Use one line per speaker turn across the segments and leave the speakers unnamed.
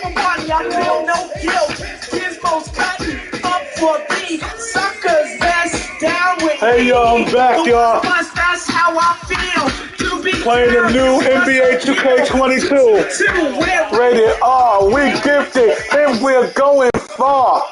my body, I feel no guilt. Gizmos cutting up for me. Suckers that's down with
Hey y'all, I'm back, y'all.
That's how I feel. To be
Playing the new NBA 2K22. Rated R, we gifted, and we're going far.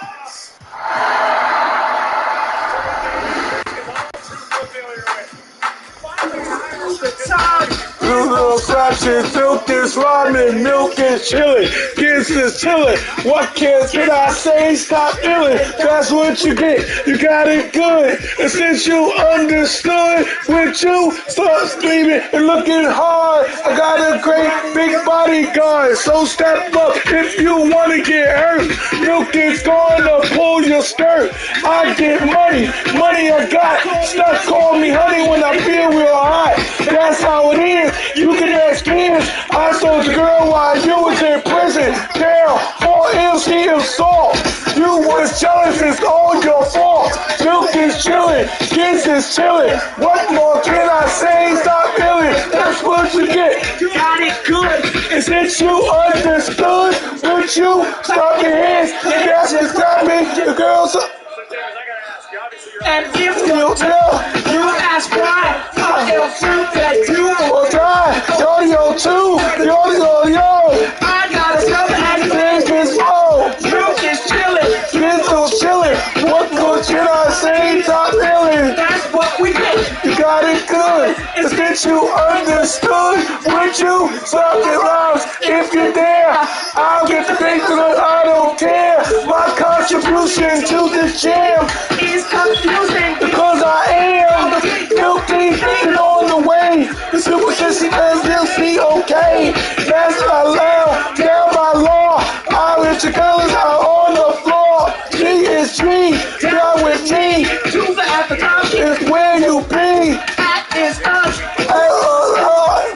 Little fractions, milk is rhyming, milk is chilling, kids is chilling. What kids did I say? Stop feeling. That's what you get. You got it good. And since you understood, with you start screaming and looking hard. I got a great big bodyguard. So step up if you want to get hurt. Milk is gonna pull your skirt. I get money, money I got. Stuff call me honey when I feel real hot. That's how it is. You can ask kids. I told the girl while you was in prison. Girl, for MC assault. You was jealous, it's all your fault. Milk is chilling, kids is chilling. What more can I say? Stop feeling. That's what you get. You got it good. And since you understood, would you stop your hands? That's what's got me. The girls.
And if you tell, you ask why. I'll do that you
will try. Yo, too. Yo.
I got a stomach and
things is low.
Milk is chilling.
Kids is chilling. What more can I say? Stop feeling.
That's what we get.
You got it good. And since you understood, would you stop your rhymes? If you're there, I'll get the things that I don't care. My contribution to this jam
is confusing
because I am guilty and on the way. The super sissy does guilty, okay. That's allowed down by law. I let your colors are on the floor. G is G, down with me.
To the at the top
is where you be.
That is us.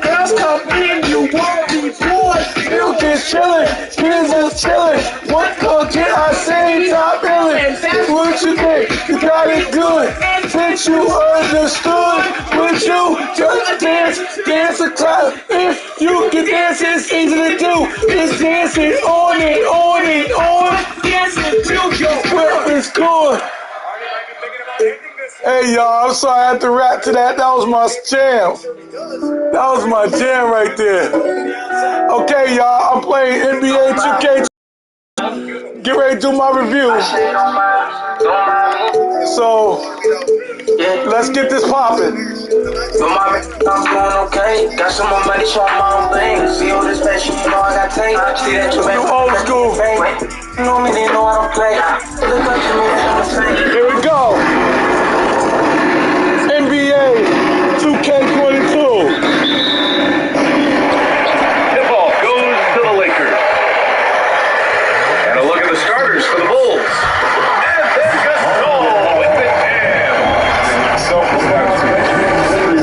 Girls
come in, you won't be bored.
Milk is chilling, kids is chilling. What more can I say? Stop feeling. That's what you get. You got it good. Since you understood, would you just dance a clap? If you can dance, it's easy to do. It's dancing on and on and on.
Dancing till your
breath is gone. Hey y'all, I'm sorry I had to rap to that. That was my jam. That was my jam right there. Okay, y'all, I'm playing NBA 2K. Get ready to do my review. So, let's get this popping.
I'm doing okay. Got some more money, show my own thing. See all this fashion, you know I got tape. See that you make
old school.
You know me, they know I don't play. Look up to me, I'm the same.
Here we go. NBA 2K22.
The ball goes to the Lakers. And a look at the starters for the Bulls. And then Gasol with the jam.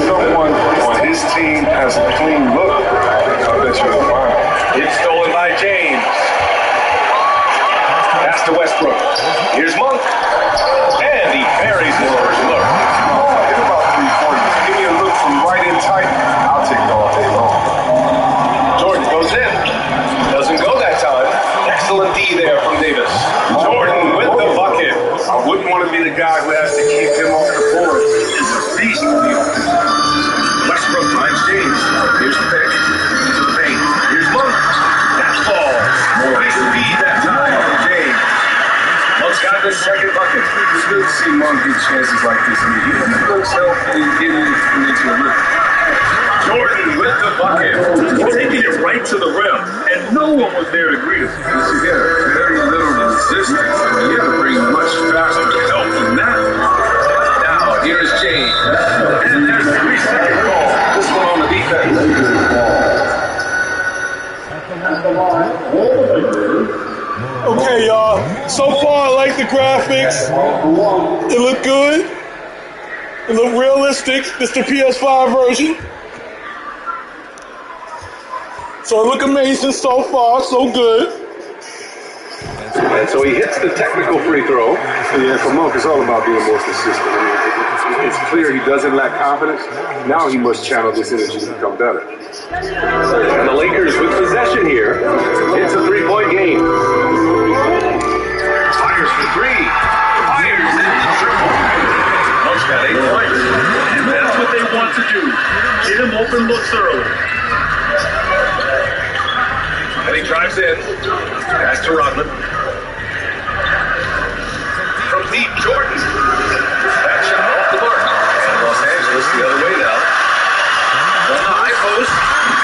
Someone on his team has a clean look. I bet you'll find it.
It's stolen by James. Pass to Westbrook. Here's Monk. And he buries his first look.
Get about 3 points. Give me a look from right in tight. I'll take it all day long.
Jordan goes in. Doesn't go that time. Excellent D there from Davis. Jordan with the bucket.
I wouldn't want to be the guy who has to keep him off the board. He's a beast.
Westbrook finds James. Here's the pick. To the paint. Here's Monk. That's ball. Nice speed that time from James. Monk's got the second bucket.
It's good to see Monk get chances like this. I mean, he looks healthy and getting into a rhythm.
Jordan with the bucket. He's taking it right to the rim, and no one was there to greet him.
You get very little resistance. I mean, you have to bring much faster help than that.
Now, here is James. And there's the 3-second call. This one on the defense.
Okay, y'all. So far, I like the graphics. It look good. It look realistic. This is the PS5 version. So it look amazing so far, so good.
And so he hits the technical free throw.
Yeah, for Monk, it's all about being more consistent. I mean, it's clear he doesn't lack confidence. Now he must channel this energy to become better.
And the Lakers with possession here. It's a 3-point game. some looks early. And he drives in. Pass to Rodman. From deep, Jordan. That shot off the mark. And Los Angeles the other way now. On the high post.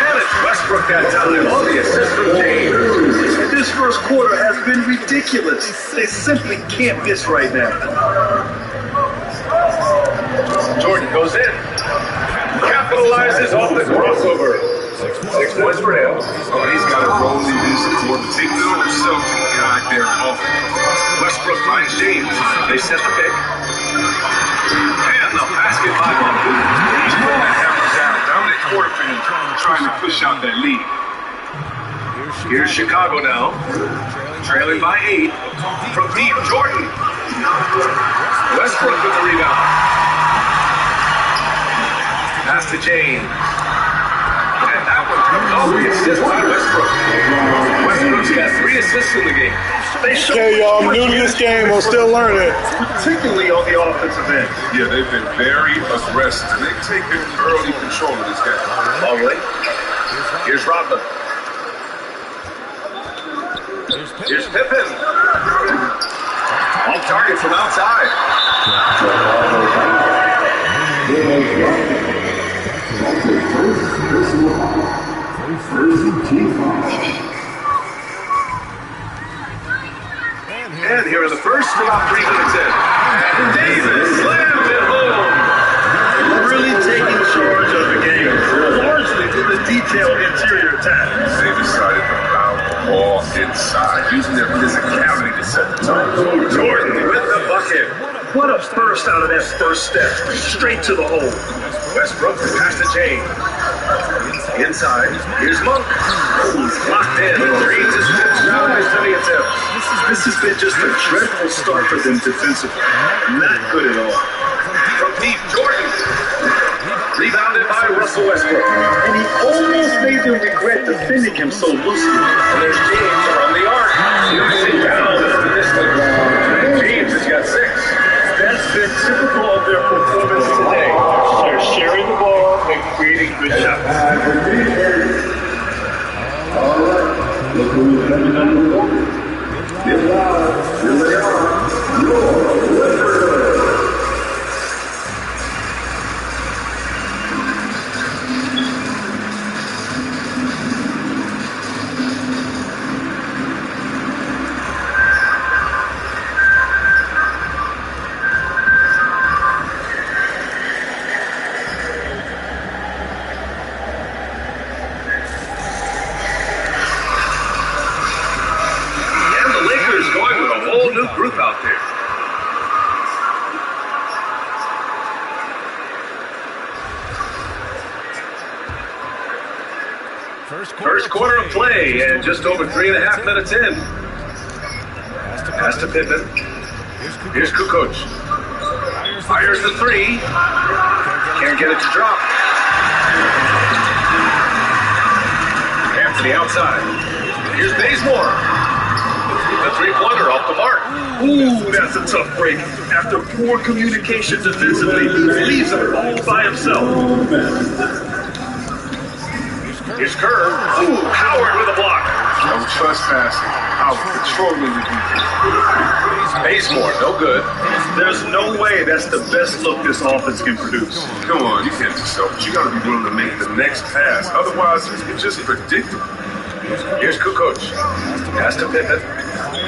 And it's Westbrook that time. On the assist from James.
This first quarter has been ridiculous. They simply can't miss right now.
Jordan goes in. Capitalizes off the crossover. 6 points for him.
Oh, he's got a role in this for the big little himself to guide their offense.
Westbrook finds James. They set the pick. And the basket by Malone.
He's putting that hammer down. Dominant quarter for him, trying to push out that lead.
Here's Chicago now. Trailing by 8. From deep, Jordan. Westbrook with the rebound. Pass to James. And that one comes off the assist by Westbrook. Westbrook's got 3 assists in the game.
Okay, y'all, I'm new to this game. I'm still learning.
Particularly on the offensive end.
Yeah, they've been very aggressive, and they've taken early control of this game.
Longley. Here's Rodman. Here's Pippen. Off target from outside. And here are the first about 3 minutes in. And Davis slams it home.
Really taking charge of the game, largely through the detailed interior attack.
They decided to pound the ball inside, using their physicality to set the tone.
Jordan with the bucket.
What a burst out of that first step, straight to the hole.
Westbrook pass to James. Inside, here's Monk. Locked in. Reads his 5th shot of his 20 attempt.
This has been just a dreadful start for them defensively. Not good at all.
From deep, Jordan. Rebounded by Russell Westbrook.
And he almost made them regret defending him so loosely.
And there's James around the arc. Using down from this one. James has got 6.
That's been typical of their performance today. They're sharing the ball and creating good shots.
Group out there. First quarter of play, and just over 3.5 minutes in. Pass to Pippen. Here's Kukoc. Fires the 3. Can't get it to drop. Anthony outside. Here's Bazemore. The 3-pointer off the mark.
Ooh, that's a tough break. After poor communication defensively, leaves him all by himself.
Here's Kerr. Ooh, Howard with a block.
No trespassing. Howard controlling the defense.
Bazemore, no good.
There's no way that's the best look this offense can produce.
Come on, you can't just help it. You got to be willing to make the next pass. Otherwise, it's just predictable.
Here's Kukoc. Pass to Pippen.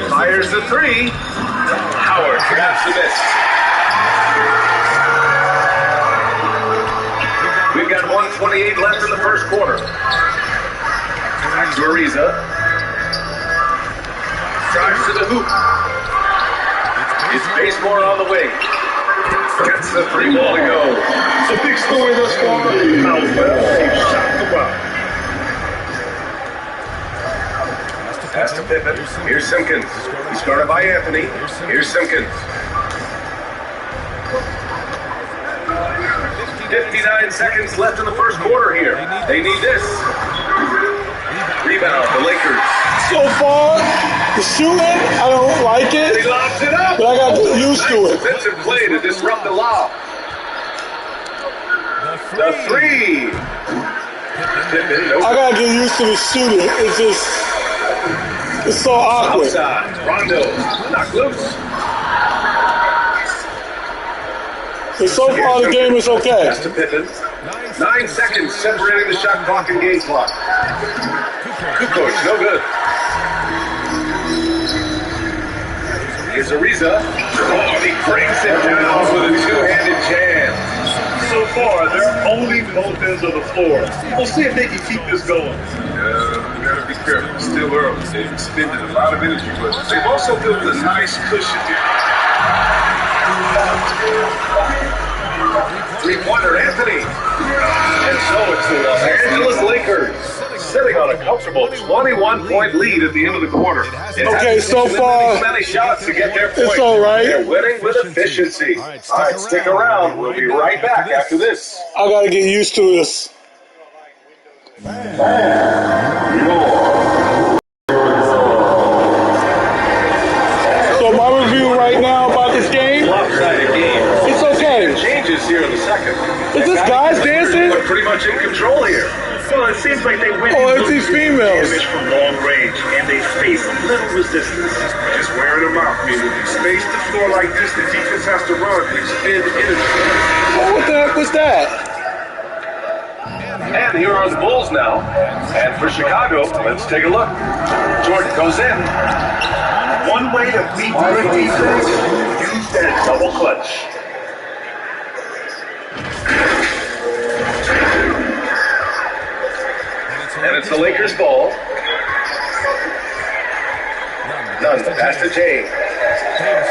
Fires the 3. Howard grabs the miss. We've got 1:28 left in the first quarter. Back to Ariza. Drives to the hoop. It's Bazemore on the wing. Gets the 3 ball to go.
It's a big story thus far. How well they've shot the ball.
Pass to Pippen. Here's Simpkins. He's guarded by Anthony. Here's Simpkins. 59 seconds left in the first quarter here. They need this. Rebound, the Lakers.
So far, the shooting, I don't like
He
it,
lobs it up.
but I got used to it.
Defensive play to disrupt the lob. The three.
I gotta get used to the shooting. It's so awkward.
Outside. Rondo. Knock loose.
But so far the game is okay.
Pass to Pippen. 9 seconds separating the shot clock and game clock. Good coach, no good. Here's Ariza. Oh, he breaks it down with a two-handed jam.
So far, they're owning both ends of the floor. We'll see if they can keep this going.
We gotta be careful. It's still early. They've expended a lot of energy, but they've also built a nice cushion here.
Three-pointer, Anthony. And so it's the Los Angeles Lakers sitting on a comfortable 21-point lead at the end of the quarter.
Okay, so far
Many shots to get their point.
it's all right.
They're winning with efficiency. All right, stick around. We'll be right back after this.
I gotta get used to this. So my review right now about this game,
Lopsided game.
it's okay.
Changes here in the second.
Is this guys dancing?
They're pretty much in control here.
Well, it seems like they went
Oh, it's these females.
damage from long range, and they face little resistance.
Just wearing them out. I mean, if you space the floor like this, the defense has to run. Expend energy.
Oh, what the heck was that?
And here are the Bulls now. And for Chicago, let's take a look. Jordan goes in.
One way to beat good defense, use that double clutch.
And it's the Lakers' ball. Nunn, the pass to James.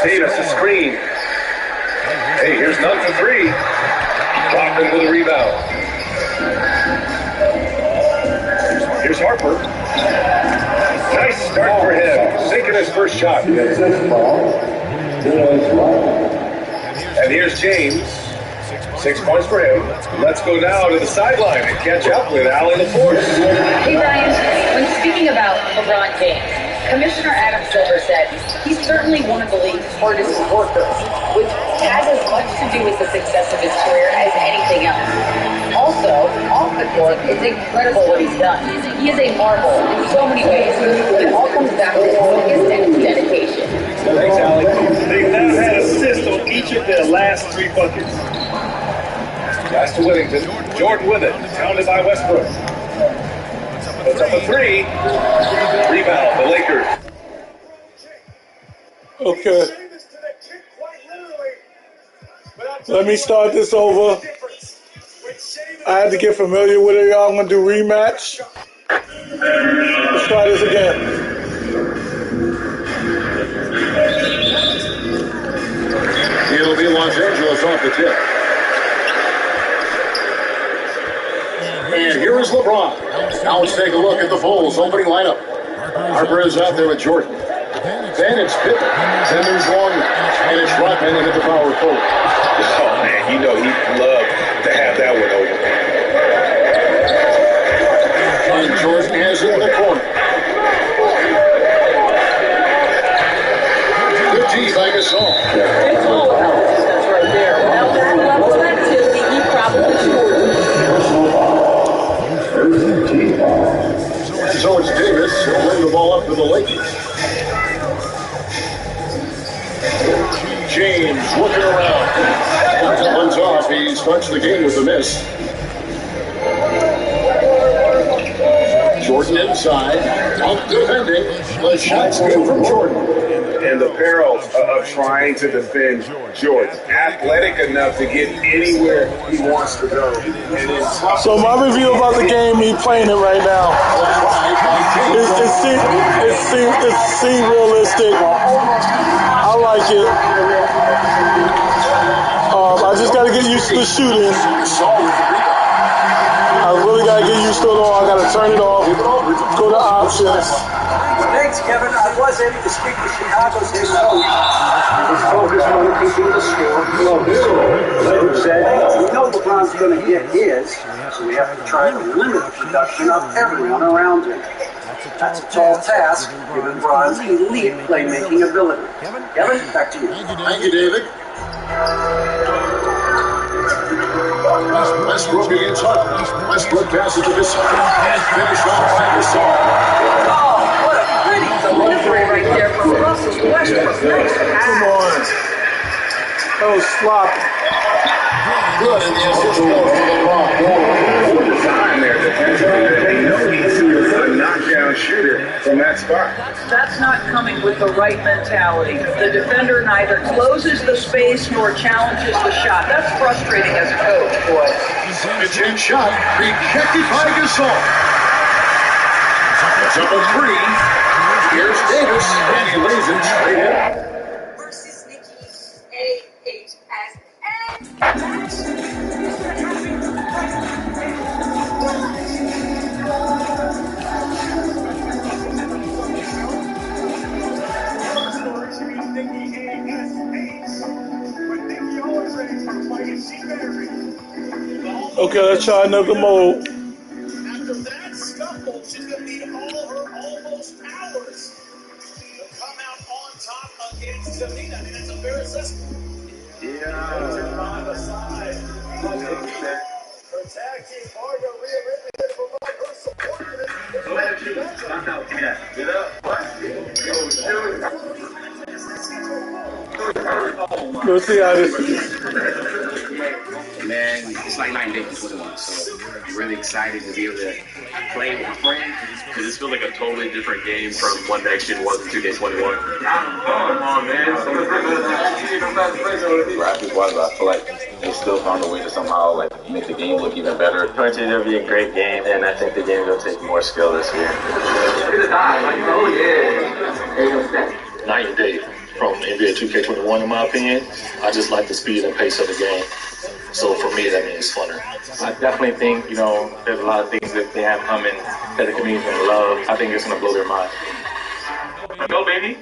Davis, a screen. Hey, here's Nunn for three. Rockman with a rebound. Here's Harper. Nice start for him. Sinking his first shot. And here's James. 6 points for him. Let's go now to the sideline and catch up with Alan LaForce.
Hey Ryan, when speaking about LeBron James, Commissioner Adam Silver said he's certainly one of the league's hardest workers, which has as much to do with the success of his career as anything else. Also, off the court, it's incredible what he's done. He is a marvel in so many ways, but it all comes back to his focus and his dedication.
Thanks, Alex.
They've now had assists on each of their last 3 buckets.
Pass to Whittington. Jordan with it. Pounded by Westbrook. Puts up a three. Rebound, the Lakers.
Okay. Let me start this over. I had to get familiar with it, y'all. I'm gonna do rematch. Let's try this again.
It'll be Los Angeles off the tip. And here is LeBron. Now let's take a look at the Bulls opening lineup. Harper is out there with Jordan. Then it's Pippen. Then there's Longman. And it's Rockman at the power forward.
Oh, man, you know he'd love to have that one over.
And Jordan has it in the corner. Good G by Gasol.
That's right there. Now that level of activity, he probably should.
So it's Davis. He'll bring the ball up to the Lakers. James looking around. Runs off. He starts the game with a miss. Jordan inside. Out defending. The shot's good from Jordan.
And the peril of trying to defend Jordan. Athletic enough to get anywhere he wants to go. And then
So my review about the game, me playing it right now. It seemed realistic. I like it. I just got to get used to the shooting. I really got to get used to it all. I got to turn it off, go to options.
Thanks, Kevin. I was able to speak to Chicago's head coach. He's focused on keeping the score close. Like you said, we know LeBron's going to get his, so we have to try to limit the production of everyone around him. That's a tall task, given LeBron's elite playmaking ability. Kevin, back to you.
Thank you, David. Westbrook against Hunt. Westbrook passes to Gasol. And finished off by Gasol.
Oh, what a pretty delivery right there from Russell Westbrook. Nice pass.
Come on. That was sloppy.
Good, and the assist goes to LeBron.
Good design there. They know he's a knockdown shooter from that spot.
That's not coming with the right mentality. The defender neither closes the space nor challenges the shot. That's frustrating as a coach, boy.
The chance shot rejected by Gasol. Double three. Here's Davis, and he lays it straight in.
Versus Nikki AHS.
Okay, let's try another mode.
After that scuffle, she's going to need all her almost powers to come out on top against Tamina. I mean, that's a fair assessment.
Yeah.
On the side. Protecting Margo Rhea Ripley to provide her support.
Let's see how this is.
Man, it's like night and day from 21, so I'm really excited to be able to play with my friends.
Does this feel like a totally different game from what next gen was in 2K21?
Come on, man.
Raptors-wise, I feel like they still found a way to somehow make the game look even better.
It'll be a great game, and I think the game will take more skill this year. Night and day from NBA 2K21, in my opinion. I just like the speed and pace of the game. So for me, that means funner.
I definitely think, there's a lot of things that they have coming that the community's going to love. I think it's going to blow their mind.
Go, baby.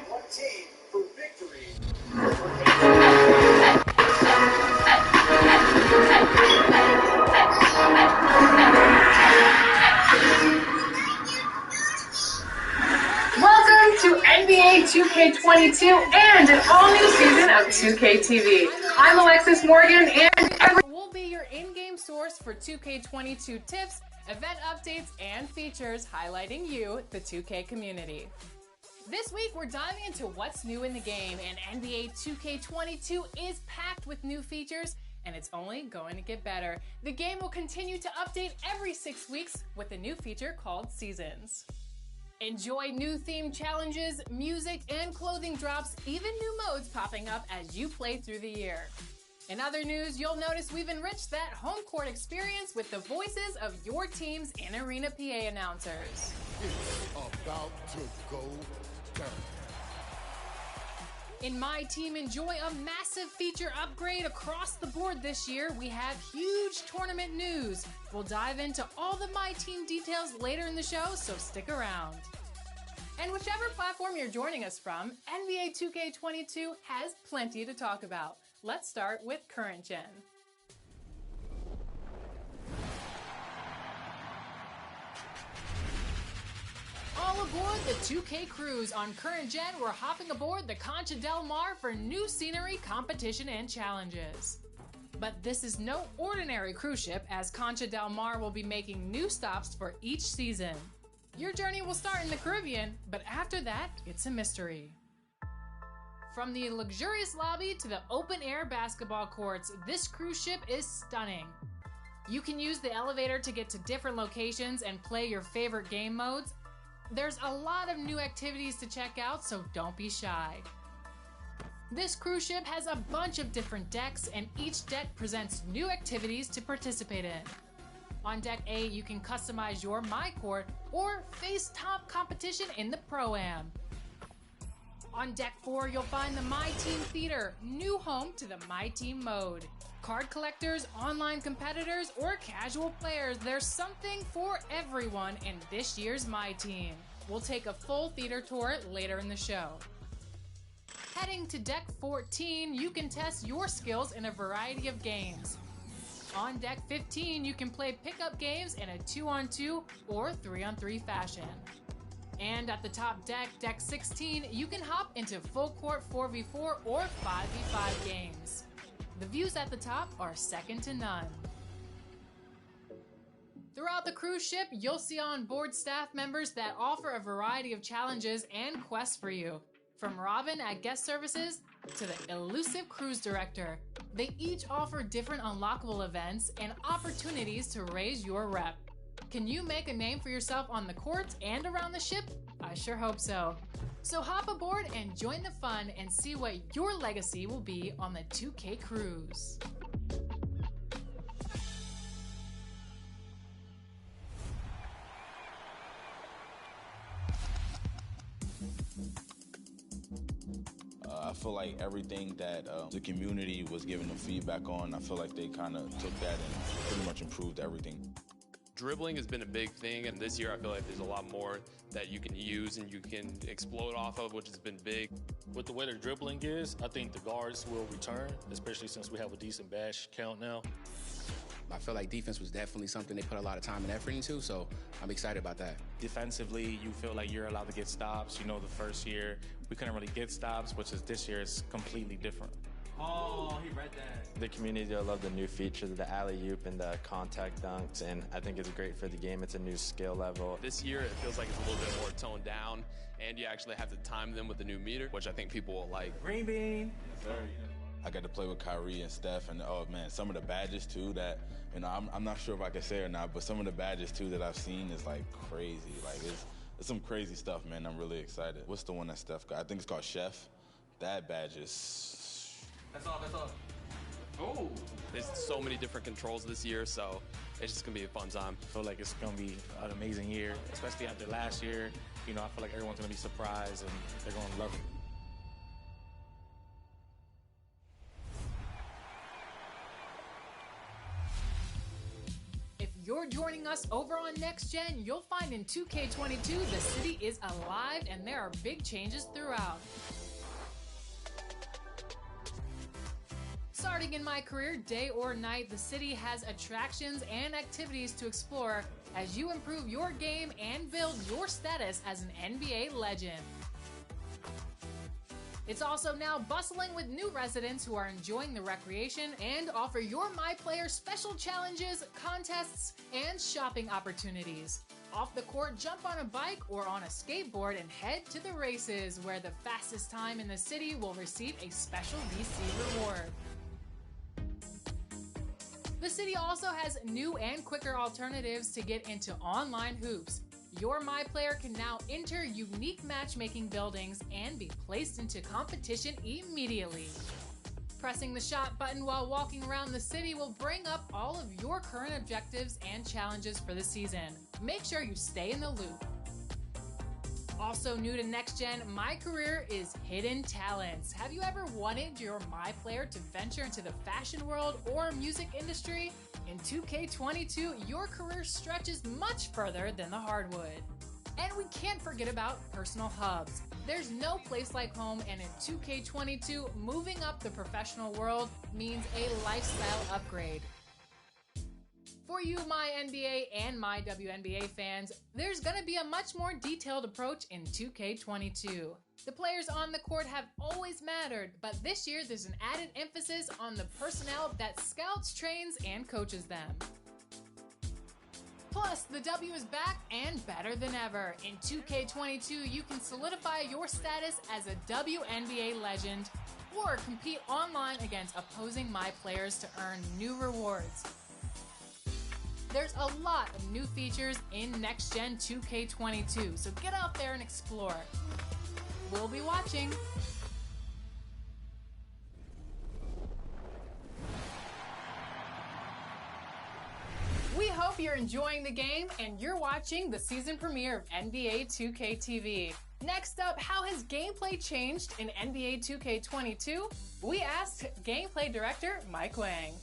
Welcome to NBA 2K22 and an all-new season of 2K TV. I'm Alexis Morgan, and we'll be your in-game source for 2K22 tips, event updates, and features highlighting you, the 2K community. This week, we're diving into what's new in the game, and NBA 2K22 is packed with new features, and it's only going to get better. The game will continue to update every 6 weeks with a new feature called Seasons. Enjoy new theme challenges, music, and clothing drops, even new modes popping up as you play through the year. In other news, you'll notice we've enriched that home court experience with the voices of your team's in-arena PA announcers.
It's about to go down.
In My Team, enjoy a massive feature upgrade across the board this year. We have huge tournament news. We'll dive into all the My Team details later in the show, so stick around. And whichever platform you're joining us from, NBA 2K22 has plenty to talk about. Let's start with current gen. All aboard the 2K cruise. On current gen, we're hopping aboard the Concha Del Mar for new scenery, competition, and challenges. But this is no ordinary cruise ship, as Concha Del Mar will be making new stops for each season. Your journey will start in the Caribbean, but after that, it's a mystery. From the luxurious lobby to the open-air basketball courts, this cruise ship is stunning. You can use the elevator to get to different locations and play your favorite game modes. There's a lot of new activities to check out, so don't be shy. This cruise ship has a bunch of different decks, and each deck presents new activities to participate in. On Deck A, you can customize your My Court or face top competition in the Pro-Am. On Deck 4, you'll find the My Team Theater, new home to the My Team mode. Card collectors, online competitors, or casual players, there's something for everyone in this year's My Team. We'll take a full theater tour later in the show. Heading to Deck 14, you can test your skills in a variety of games. On Deck 15, you can play pickup games in a 2-on-2 or 3-on-3 fashion. And at the top deck, Deck 16, you can hop into full court 4v4 or 5v5 games. The views at the top are second to none. Throughout the cruise ship, you'll see on board staff members that offer a variety of challenges and quests for you. From Robin at Guest Services to the elusive cruise director. They each offer different unlockable events and opportunities to raise your rep. Can you make a name for yourself on the court and around the ship? I sure hope so. So hop aboard and join the fun and see what your legacy will be on the 2K cruise.
I feel like everything that the community was giving them feedback on, I feel like they kind of took that and pretty much improved everything.
Dribbling has been a big thing, and this year I feel like there's a lot more that you can use and you can explode off of, which has been big.
With the way their dribbling is, I think the guards will return, especially since we have a decent bash count now.
I feel like defense was definitely something they put a lot of time and effort into, so I'm excited about that.
Defensively, you feel like you're allowed to get stops. You know, the first year, we couldn't really get stops, which is this year is completely different.
Oh, he read that.
The community, I love the new features, the alley-oop and the contact dunks, and I think it's great for the game. It's a new skill level.
This year, it feels like it's a little bit more toned down, and you actually have to time them with the new meter, which I think people will like.
Green bean.
Yes, sir. I got to play with Kyrie and Steph, and oh man, some of the badges too that, you know, I'm not sure if I can say or not, but some of the badges too that I've seen is like crazy. Like it's some crazy stuff, man. I'm really excited. What's the one that Steph got? I think it's called Chef. That badge is...
That's all.
Oh! There's so many different controls this year, so it's just gonna be a fun time.
I feel like it's gonna be an amazing year, especially after last year. You know, I feel like everyone's gonna be surprised and they're gonna love it.
If you're joining us over on Next Gen, you'll find in 2K22 the city is alive and there are big changes throughout. Starting in my career, day or night, the city has attractions and activities to explore as you improve your game and build your status as an NBA legend. It's also now bustling with new residents who are enjoying the recreation and offer your MyPlayer special challenges, contests, and shopping opportunities. Off the court, jump on a bike or on a skateboard and head to the races, where the fastest time in the city will receive a special VC reward. The city also has new and quicker alternatives to get into online hoops. Your MyPlayer can now enter unique matchmaking buildings and be placed into competition immediately. Pressing the shot button while walking around the city will bring up all of your current objectives and challenges for the season. Make sure you stay in the loop. Also new to Next Gen, My Career is Hidden Talents. Have you ever wanted your MyPlayer to venture into the fashion world or music industry? In 2K22, your career stretches much further than the hardwood. And we can't forget about personal hubs. There's no place like home, and in 2K22, moving up the professional world means a lifestyle upgrade. For you, my NBA and my WNBA fans, there's gonna be a much more detailed approach in 2K22. The players on the court have always mattered, but this year there's an added emphasis on the personnel that scouts, trains, and coaches them. Plus, the W is back and better than ever. In 2K22, you can solidify your status as a WNBA legend or compete online against opposing MyPlayers to earn new rewards. There's a lot of new features in Next Gen 2K22, so get out there and explore. We'll be watching. We hope you're enjoying the game and you're watching the season premiere of NBA 2K TV. Next up, how has gameplay changed in NBA 2K22? We asked gameplay director Mike Wang.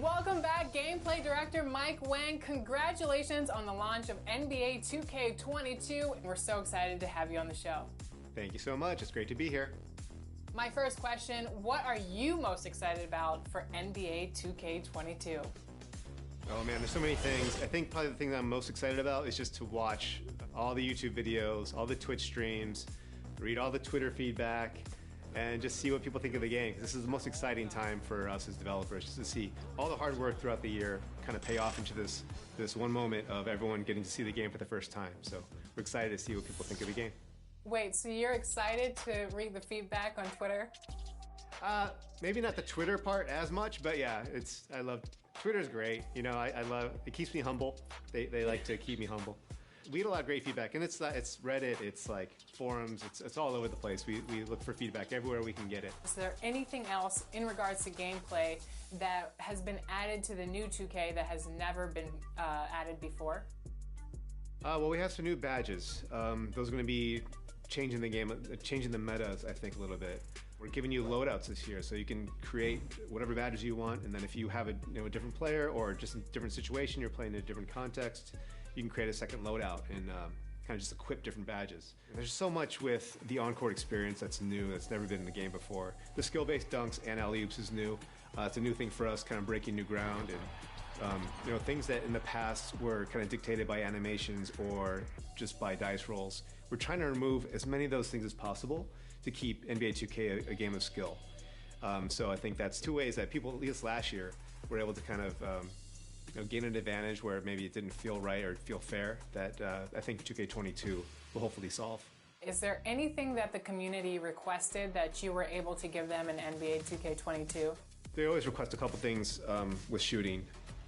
Welcome back, gameplay director Mike Wang. Congratulations on the launch of NBA 2K22. We're so excited to have you on the show.
Thank you so much. It's great to be here.
My first question, what are you most excited about for NBA 2K22?
Oh man, there's so many things. I think probably the thing that I'm most excited about is just to watch all the YouTube videos, all the Twitch streams, read all the Twitter feedback, and just see what people think of the game. This is the most exciting time for us as developers, just to see all the hard work throughout the year kind of pay off into this one moment of everyone getting to see the game for the first time. So we're excited to see what people think of the game.
Wait, so you're excited to read the feedback on Twitter?
Maybe not the Twitter part as much, but yeah, I love Twitter's great. You know, I love it. Keeps me humble. They like to keep me humble. We get a lot of great feedback, and it's Reddit, it's like forums, it's all over the place. We look for feedback everywhere we can get it.
Is there anything else in regards to gameplay that has been added to the new 2K that has never been added before?
Well, we have some new badges. Those are going to be changing the game, changing the metas, I think, a little bit. We're giving you loadouts this year, so you can create whatever badges you want, and then if you have a different player or just a different situation, you're playing in a different context, you can create a second loadout and kind of just equip different badges. And there's so much with the on-court experience that's new, that's never been in the game before. The skill-based dunks and alley-oops is new. It's a new thing for us, kind of breaking new ground, and things that in the past were kind of dictated by animations or just by dice rolls. We're trying to remove as many of those things as possible to keep NBA 2K a game of skill. So I think that's two ways that people, at least last year, were able to kind of gain an advantage where maybe it didn't feel right or feel fair, that I think 2K22 will hopefully solve.
Is there anything that the community requested that you were able to give them in NBA 2K22?
They always request a couple things with shooting.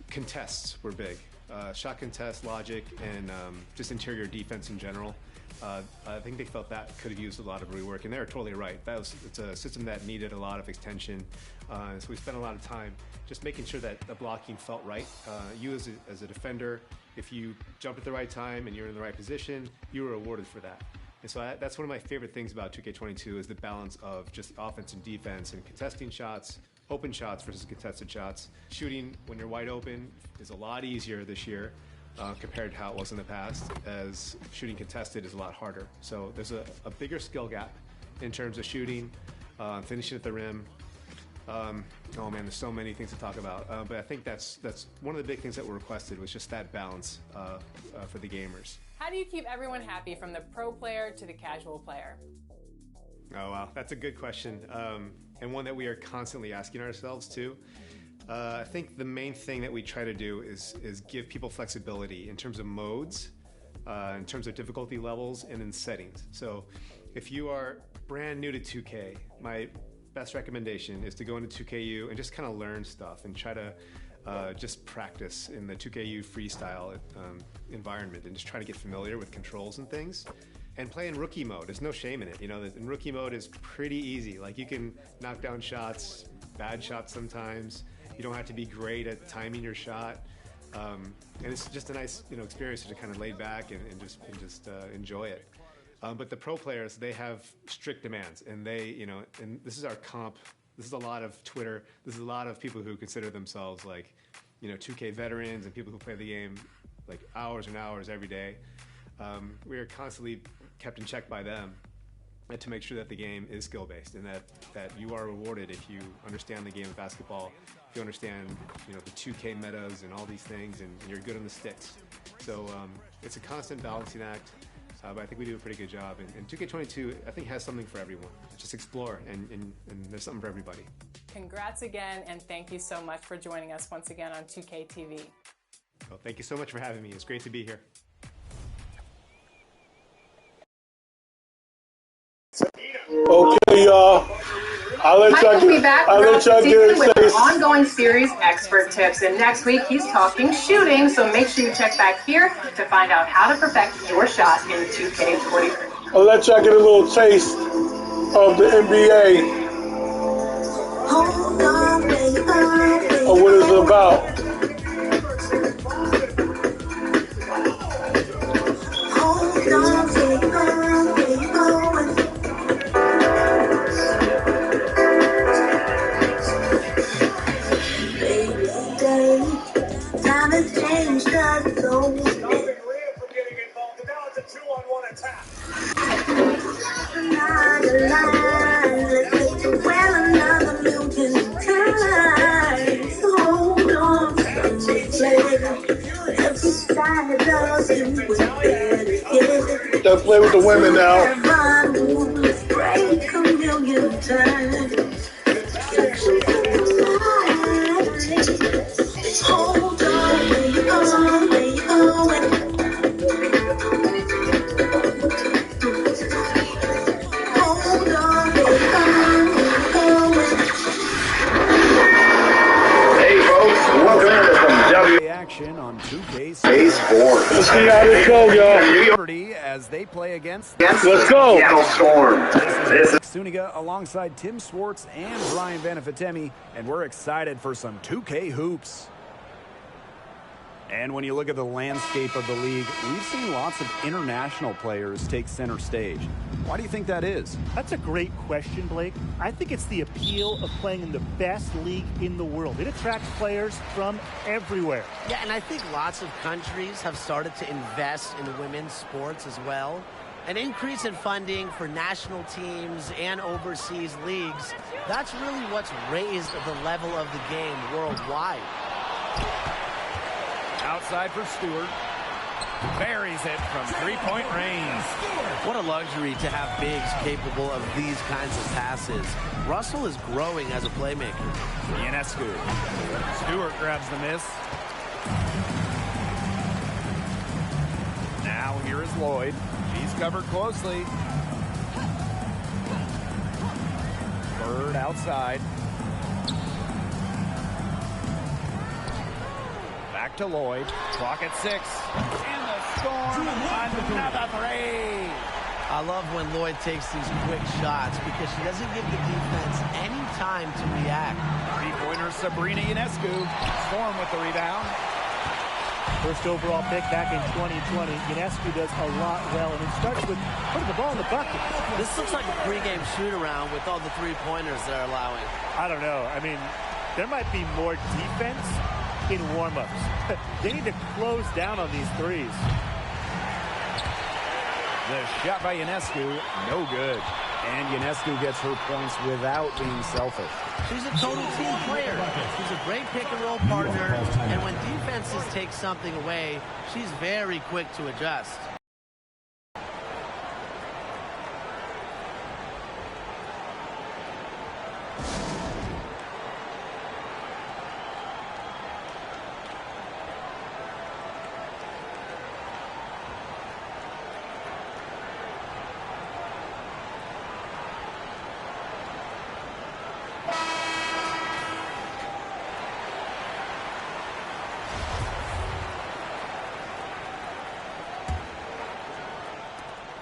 Contests were big. Shot contests, logic, and just interior defense in general. I think they felt that could have used a lot of rework, and they're totally right. It's a system that needed a lot of extension, so we spent a lot of time just making sure that the blocking felt right. You as a defender, if you jumped at the right time and you're in the right position, you were rewarded for that. And so that's one of my favorite things about 2K22 is the balance of just offense and defense and contesting shots, open shots versus contested shots. Shooting when you're wide open is a lot easier this year compared to how it was in the past, as shooting contested is a lot harder. So there's a bigger skill gap in terms of shooting, finishing at the rim. Oh man, there's so many things to talk about. But I think that's one of the big things that were requested, was just that balance for the gamers.
How do you keep everyone happy, from the pro player to the casual player?
Oh wow, that's a good question, and one that we are constantly asking ourselves too. I think the main thing that we try to do is give people flexibility in terms of modes, in terms of difficulty levels, and in settings. So if you are brand new to 2K, my best recommendation is to go into 2KU and just kind of learn stuff and try to just practice in the 2KU freestyle environment and just try to get familiar with controls and things. And play in rookie mode. There's no shame in it. In rookie mode is pretty easy. Like, you can knock down shots, bad shots sometimes. You don't have to be great at timing your shot. And it's just a nice, experience to kind of lay back and just enjoy it. But the pro players, they have strict demands, and and this is our comp. This is a lot of Twitter. This is a lot of people who consider themselves like, 2K veterans and people who play the game like hours and hours every day. We are constantly kept in check by them to make sure that the game is skill-based and that you are rewarded if you understand the game of basketball, if you understand the 2K metas and all these things, and you're good on the sticks. So it's a constant balancing act, but I think we do a pretty good job. And 2K22, I think, has something for everyone. Just explore, and there's something for everybody.
Congrats again, and thank you so much for joining us once again on 2K TV.
Well, thank you so much for having me. It's great to be here.
Okay, y'all.
Mike will be back throughout the season with
taste.
our ongoing series, Expert Tips. And next week, he's talking shooting. So make sure you check back here to find out how to perfect your shot in 2K23.
I'll let y'all get a little taste of the NBA, of what it's about.
Time has changed us so.
Let's play with the women now.
give time. Hold on, lay on, lay on. Hold on, lay on, lay on.
Hey folks, welcome to some
action on 2K
Sports.
Let's see how this go, y'all.
As they play against
Let's go.
Seattle Storm.
This is Suniga alongside Tim Swartz and Brian Vanafitemi, and we're excited for some 2K hoops. And when you look at the landscape of the league, we've seen lots of international players take center stage. Why do you think that is?
That's a great question, Blake. I think it's the appeal of playing in the best league in the world. It attracts players from everywhere.
Yeah, and I think lots of countries have started to invest in women's sports as well. An increase in funding for national teams and overseas leagues, that's really what's raised the level of the game worldwide.
Outside for Stewart. Buries it from three-point range.
What a luxury to have bigs capable of these kinds of passes. Russell is growing as a playmaker.
Ionescu. Stewart grabs the miss. Now here is Lloyd. She's covered closely. Bird outside. Back to Lloyd. Clock at 6. And the Storm on another three.
I love when Lloyd takes these quick shots because she doesn't give the defense any time to react.
Three-pointer Sabrina Ionescu. Storm with the rebound.
First overall pick back in 2020. Ionescu does a lot well, and it starts with putting the ball in the bucket.
This looks like a pregame shoot-around with all the three-pointers they're allowing.
I don't know. I mean, there might be more defense in warm-ups. They need to close down on these threes.
The shot by Ionescu, no good. And Ionescu gets her points without being selfish.
She's a total team player. She's a great pick-and-roll partner, and when defenses take something away, she's very quick to adjust.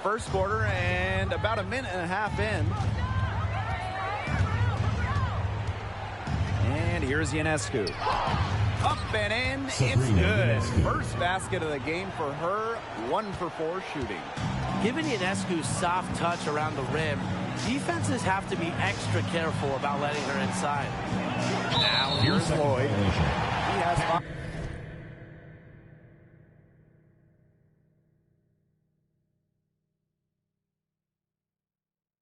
First quarter and about a minute and a half in. And here's Ionescu. Up and in, it's good. First basket of the game for her, 1 for 4 shooting.
Given Ionescu's soft touch around the rim, defenses have to be extra careful about letting her inside.
Now here's Lloyd.